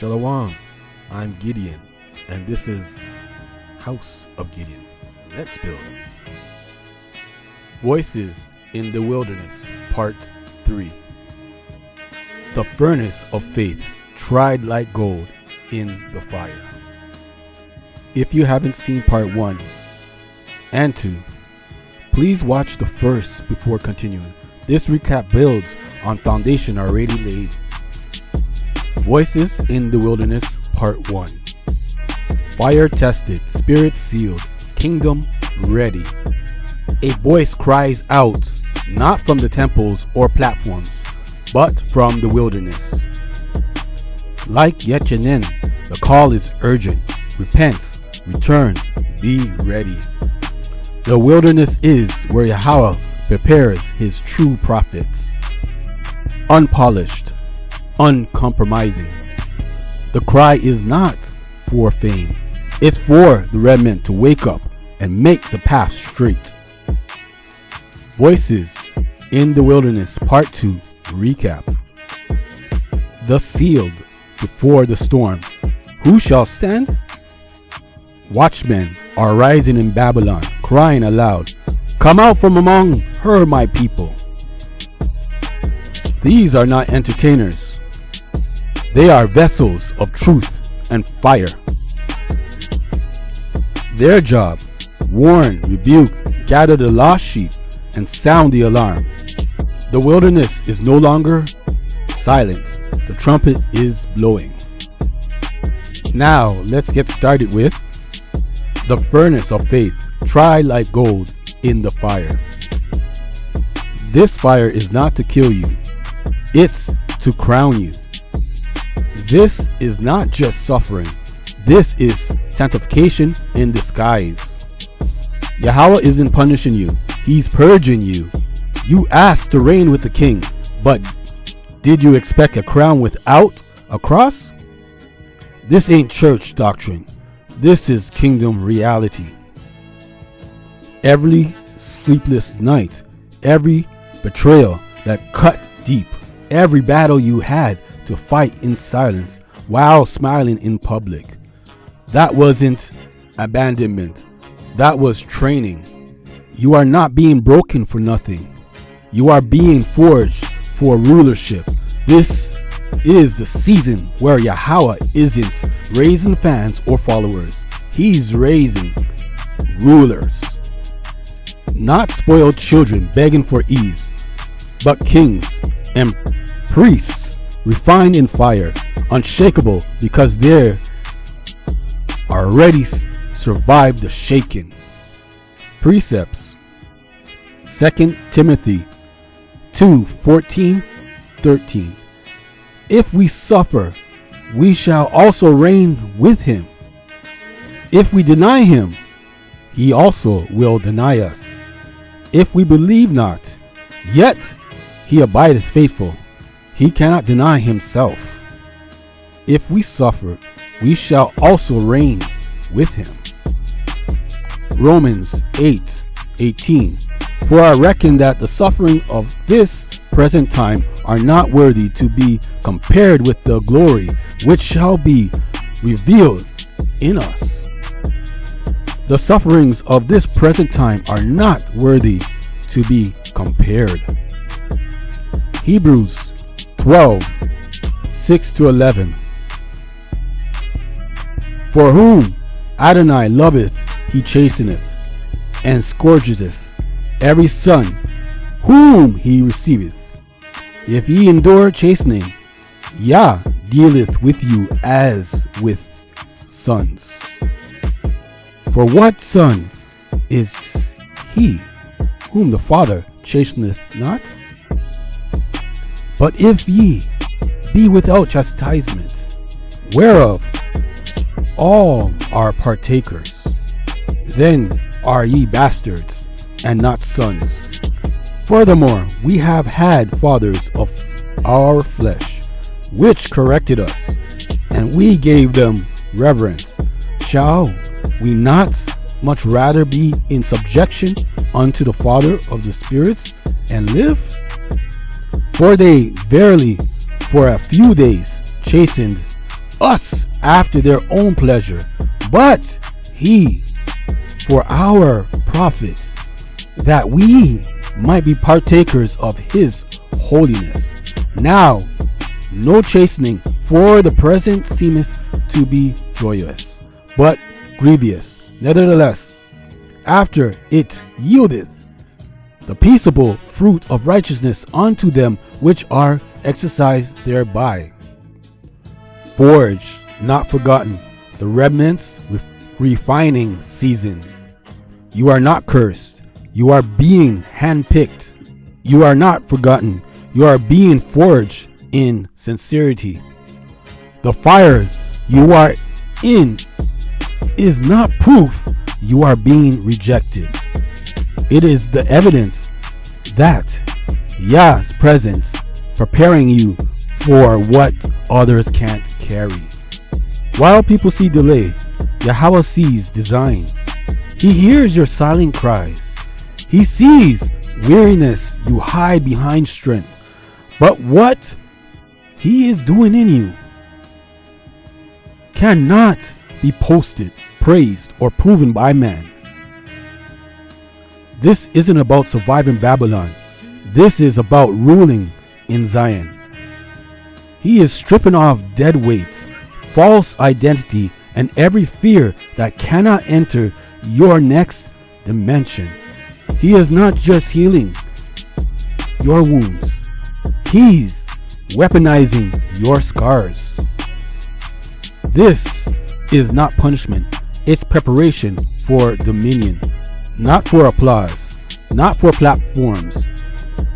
Shalom, I'm Gideon, and this is House of Gideon. Let's build. Voices in the Wilderness, Part 3. The furnace of faith, tried like gold in the fire. If you haven't seen Part 1 and 2, please watch the first before continuing. This recap builds on foundation already laid. Voices in the Wilderness, Part 1. Fire tested, spirit sealed, kingdom ready. A voice cries out, not from the temples or platforms, but from the wilderness. Like Yechanan, the call is urgent. Repent, return, be ready. The wilderness is where Yahawah prepares his true prophets. Unpolished, uncompromising. The cry is not for fame. It's for the remnant to wake up and make the path straight. Voices in the Wilderness, Part 2 recap. The sealed before the storm. Who shall stand? Watchmen are rising in Babylon, crying aloud, "Come out from among her, my people." These are not entertainers. They are vessels of truth and fire. Their job, warn, rebuke, gather the lost sheep, and sound the alarm. The wilderness is no longer silent. The trumpet is blowing. Now, let's get started with the furnace of faith, tried like gold in the fire. This fire is not to kill you. It's to crown you. This is not just suffering. This is sanctification in disguise. Yahawah isn't punishing you. He's purging you. You asked to reign with the king, but did you expect a crown without a cross? This ain't church doctrine. This is kingdom reality. Every sleepless night, every betrayal that cut deep, every battle you had to fight in silence while smiling in public. That wasn't abandonment. That was training. You are not being broken for nothing. You are being forged for rulership. This is the season where Yahawah isn't raising fans or followers. He's raising rulers. Not spoiled children begging for ease, but kings and priests refined in fire, unshakable because they already survived the shaking. Precepts. 2 Timothy 2:14-13. If we suffer, we shall also reign with him. If we deny him, he also will deny us. If we believe not, yet he abideth faithful. He cannot deny himself. If we suffer, we shall also reign with him. Romans 8:18. For I reckon that the suffering of this present time are not worthy to be compared with the glory which shall be revealed in us. The sufferings of this present time are not worthy to be compared. Hebrews 12:6-11. For whom Adonai loveth, he chasteneth, and scourgeth every son whom he receiveth. If ye endure chastening, Yah dealeth with you as with sons. For what son is he whom the Father chasteneth not? But if ye be without chastisement, whereof all are partakers, then are ye bastards and not sons. Furthermore, we have had fathers of our flesh, which corrected us, and we gave them reverence. Shall we not much rather be in subjection unto the Father of the spirits and live? For they verily for a few days chastened us after their own pleasure, but he for our profit, that we might be partakers of his holiness. Now, no chastening for the present seemeth to be joyous, but grievous. Nevertheless, after it yieldeth the peaceable fruit of righteousness unto them which are exercised thereby. Forged, not forgotten, the remnants refining season. You are not cursed. You are being handpicked. You are not forgotten. You are being forged in sincerity. The fire you are in is not proof you are being rejected. It is the evidence that Yah's presence preparing you for what others can't carry. While people see delay, Yahawah sees design. He hears your silent cries. He sees weariness you hide behind strength. But what he is doing in you cannot be posted, praised, or proven by man. This isn't about surviving Babylon. This is about ruling in Zion. He is stripping off dead weight, false identity, and every fear that cannot enter your next dimension. He is not just healing your wounds. He's weaponizing your scars. This is not punishment. It's preparation for dominion. Not for applause, not for platforms,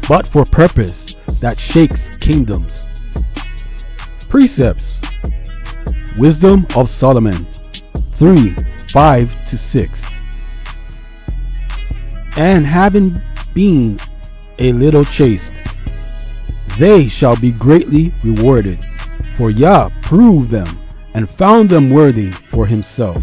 but for purpose that shakes kingdoms. Precepts. Wisdom of Solomon 3:5-6. And having been a little chaste, they shall be greatly rewarded. For Yah proved them and found them worthy for himself.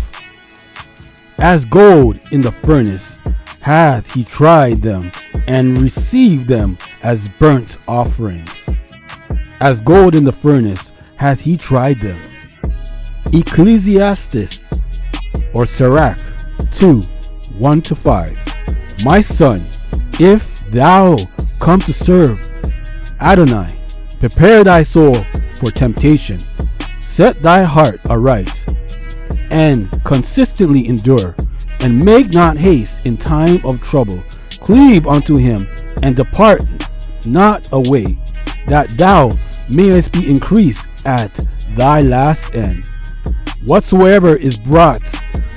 As gold in the furnace hath he tried them, and received them as burnt offerings. As gold in the furnace hath he tried them. Ecclesiastes or Sirach 2:1-5. My son, if thou come to serve Adonai, prepare thy soul for temptation. Set thy heart aright, and consistently endure, and make not haste in time of trouble. Cleave unto him, and depart not away, that thou mayest be increased at thy last end. Whatsoever is brought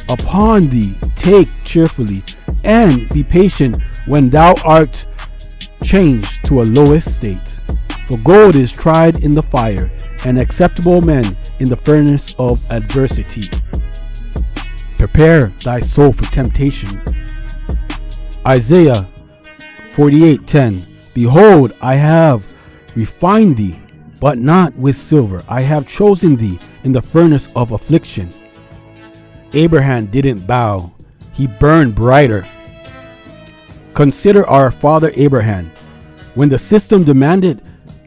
upon thee, take cheerfully, and be patient when thou art changed to a lowest state. For gold is tried in the fire, and acceptable men in the furnace of adversity. Prepare thy soul for temptation. Isaiah 48:10. Behold, I have refined thee, but not with silver. I have chosen thee in the furnace of affliction. Abraham didn't bow. He burned brighter. Consider our father Abraham. When the system demanded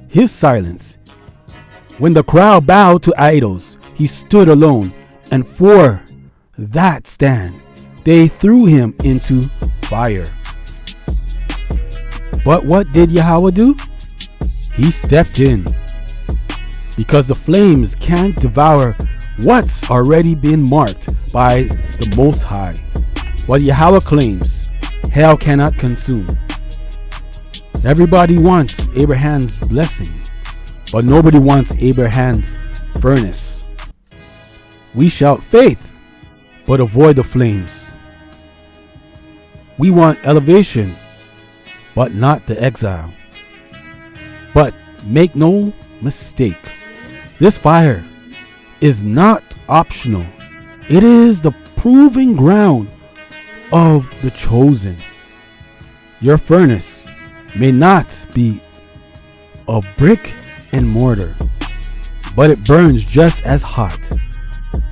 his silence, when the crowd bowed to idols, he stood alone, and for that stand, they threw him into fire. But what did Yahawah do? He stepped in, because the flames can't devour what's already been marked by the Most High. What Yahawah claims, hell cannot consume. Everybody wants Abraham's blessing, but nobody wants Abraham's furnace. We shout faith, but avoid the flames. We want elevation, but not the exile. But make no mistake, this fire is not optional. It is the proving ground of the chosen. Your furnace may not be of brick and mortar, but it burns just as hot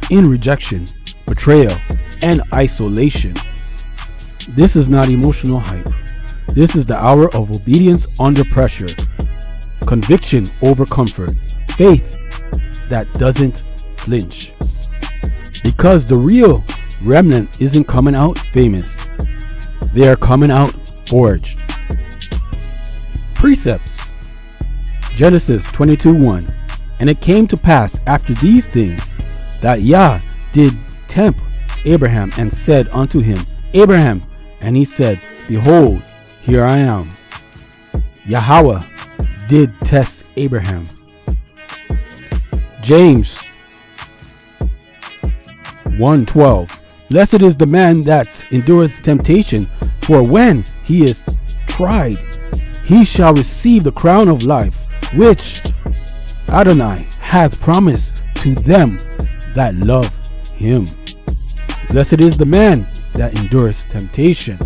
in rejection, betrayal, and isolation. This is not emotional hype. This is the hour of obedience under pressure, conviction over comfort, faith that doesn't flinch. Because the real remnant isn't coming out famous. They are coming out forged. Precepts. Genesis 22:1. And it came to pass after these things that Yah did tempt Abraham and said unto him, Abraham. And he said, Behold, here I am. Yahawah did test Abraham. James 1:12. Blessed is the man that endureth temptation, for when he is tried, he shall receive the crown of life, which Adonai hath promised to them that love him. Blessed is the man that endures temptation.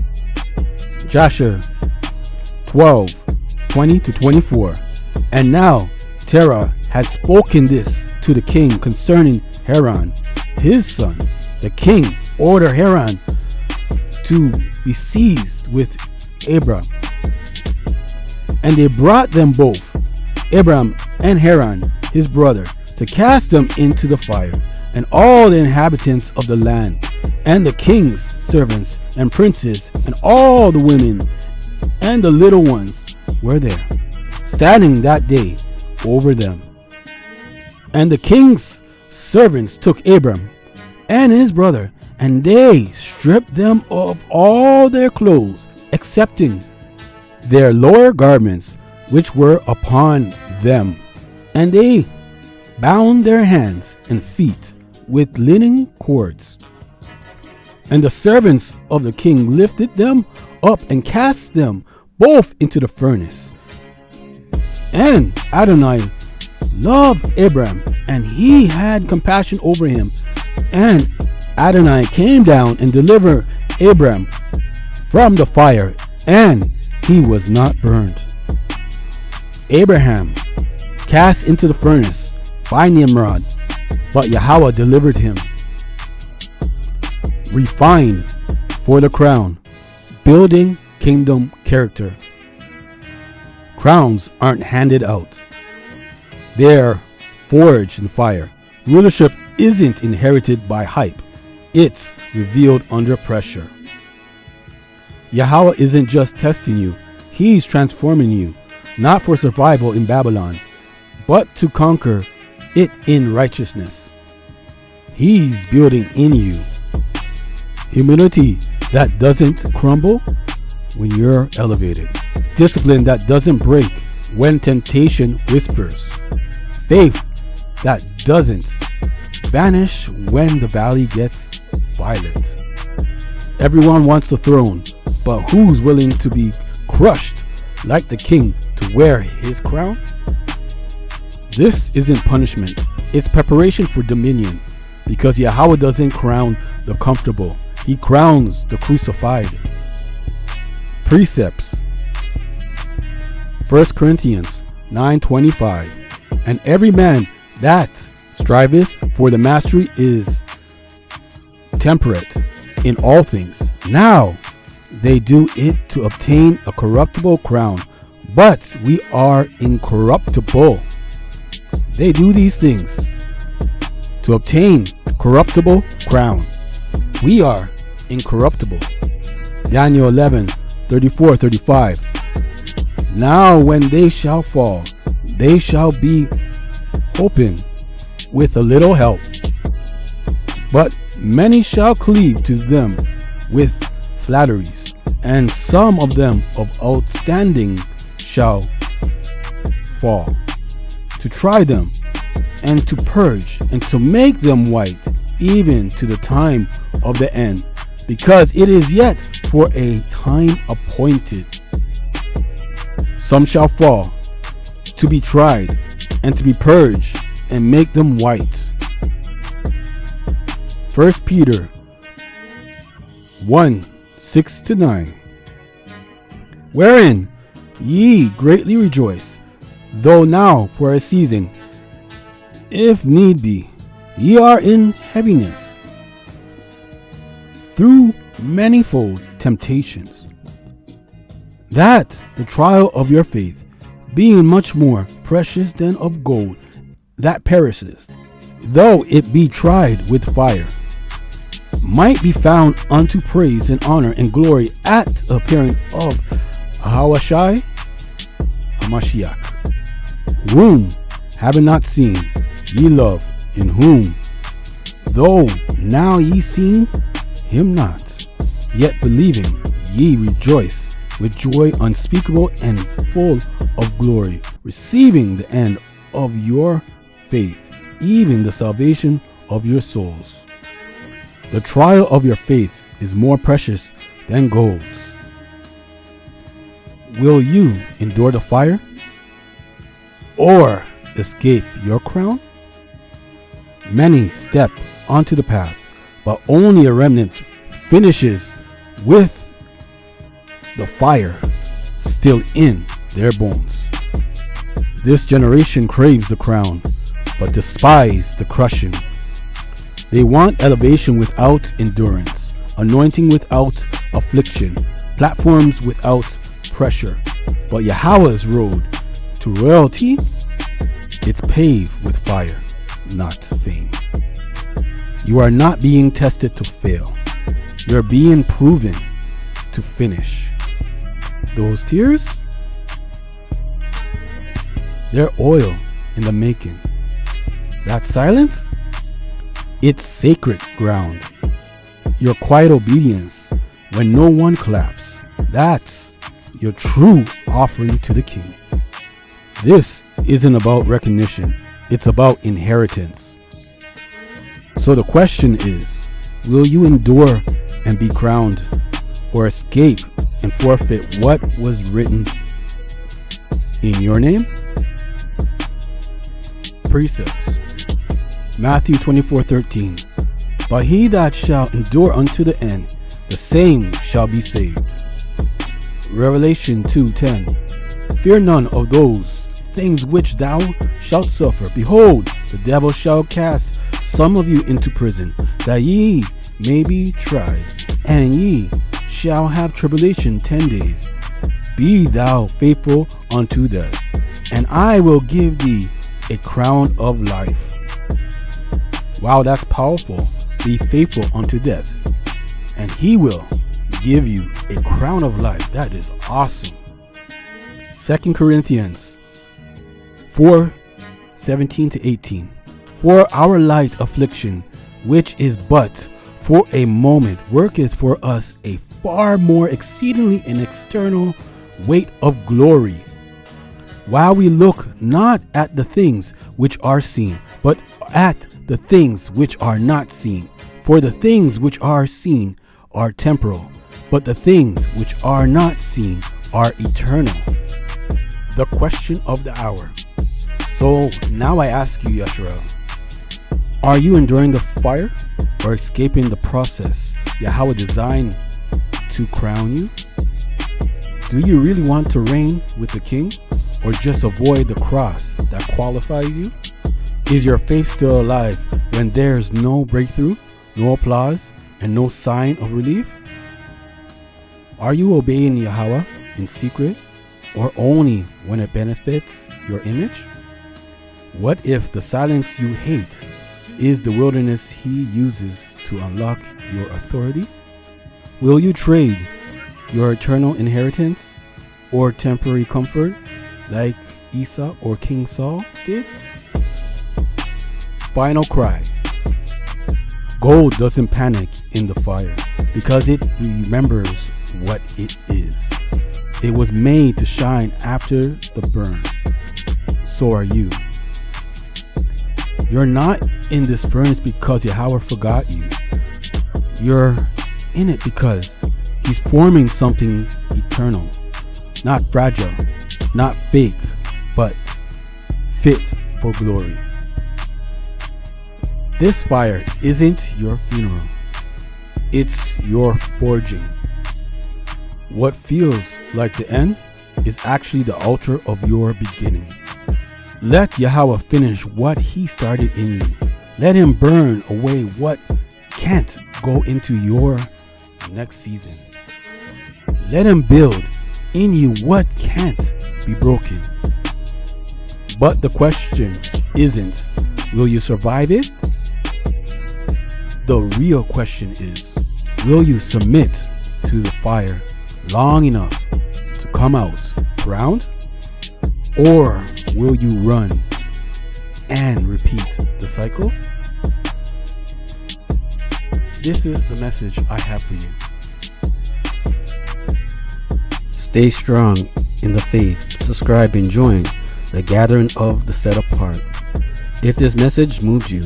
Jasher 12:20-24. And now Terah had spoken this to the king concerning Haran, his son. The king ordered Haran to be seized with Abram. And they brought them both, Abram and Haran, his brother, to cast them into the fire, and all the inhabitants of the land, and the king's servants and princes, and all the women and the little ones were there, standing that day over them. And the king's servants took Abram and his brother, and they stripped them of all their clothes, excepting their lower garments which were upon them. And they bound their hands and feet with linen cords. And the servants of the king lifted them up and cast them both into the furnace. And Adonai loved Abram, and he had compassion over him. And Adonai came down and delivered Abram from the fire, and he was not burned. Abraham cast into the furnace by Nimrod, but Yahawah delivered him. Refined for the crown, building kingdom character. Crowns aren't handed out. They're forged in fire. Rulership isn't inherited by hype. It's revealed under pressure. Yahawah isn't just testing you. He's transforming you, not for survival in Babylon, but to conquer it in righteousness. He's building in you humility that doesn't crumble when you're elevated. Discipline that doesn't break when temptation whispers. Faith that doesn't vanish when the valley gets violent. Everyone wants the throne, but who's willing to be crushed like the king to wear his crown? This isn't punishment. It's preparation for dominion, because Yahawah doesn't crown the comfortable. He crowns the crucified. Precepts. 1 Corinthians 9:25. And every man that striveth for the mastery is temperate in all things. Now they do it to obtain a corruptible crown, but we are incorruptible. They do these things to obtain corruptible crown. We are incorruptible. Daniel 11:34-35. Now when they shall fall, they shall be hoping with a little help. But many shall cleave to them with flatteries, and some of them of outstanding shall fall, to try them, and to purge, and to make them white, even to the time of the end, because it is yet for a time appointed. Some shall fall, to be tried, and to be purged, and make them white. 1 Peter 1:6-9. Wherein ye greatly rejoice, though now for a season, if need be, ye are in heaviness, through manifold temptations, that the trial of your faith, being much more precious than of gold that perisheth, though it be tried with fire, might be found unto praise and honor and glory at the appearing of Yahawah HaMashiach, whom having not seen ye love, in whom though now ye seen him not, yet believing ye rejoice with joy unspeakable and full of glory, receiving the end of your faith, even the salvation of your souls. The trial of your faith is more precious than gold. Will you endure the fire or escape your crown? Many step onto the path, but only a remnant finishes with the fire still in their bones. This generation craves the crown, but despise the crushing. They want elevation without endurance, anointing without affliction, platforms without pressure. But Yahawah's road to royalty, it's paved with fire, not fame. You are not being tested to fail. You're being proven to finish. Those tears, they're oil in the making. That silence, it's sacred ground. Your quiet obedience when no one claps, that's your true offering to the King. This isn't about recognition, it's about inheritance. So the question is, will you endure and be crowned, or escape and forfeit what was written in your name? Precepts. Matthew 24:13. But he that shall endure unto the end, the same shall be saved. Revelation 2:10. Fear none of those things which thou shalt suffer. Behold, the devil shall cast some of you into prison, that ye may be tried, and ye shall have tribulation 10 days. Be thou faithful unto death, and I will give thee a crown of life. Wow, that's powerful. Be faithful unto death, and he will give you a crown of life. That is awesome. 2 Corinthians 4:17-18. For our light affliction, which is but for a moment, worketh for us a far more exceedingly and external weight of glory, while we look not at the things which are seen, but at the things which are not seen. For the things which are seen are temporal, but the things which are not seen are eternal. The question of the hour. So now I ask you, Yashrael, are you enduring the fire or escaping the process Yahawah designed to crown you? Do you really want to reign with the King, or just avoid the cross that qualifies you? Is your faith still alive when there's no breakthrough, no applause, and no sign of relief? Are you obeying Yahawah in secret, or only when it benefits your image? What if the silence you hate is the wilderness he uses to unlock your authority? Will you trade your eternal inheritance or temporary comfort like Esau or King Saul did? Final cry. Gold doesn't panic in the fire because it remembers what it is. It was made to shine after the burn. So are you. You're not in this furnace because Yahawah forgot you. You're in it because he's forming something eternal, not fragile, not fake, but fit for glory. This fire isn't your funeral, it's your forging. What feels like the end is actually the altar of your beginning. Let Yahawah finish what he started in you. Let him burn away what can't go into your next season. Let him build in you what can't be broken. But the question isn't, will you survive it, The real question is, will you submit to the fire long enough to come out drowned? Or will you run and repeat the cycle? This is the message I have for you. Stay strong in the faith. Subscribe and join the gathering of the set apart. If this message moved you,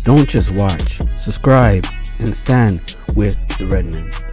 don't just watch. Subscribe and stand with the remnant.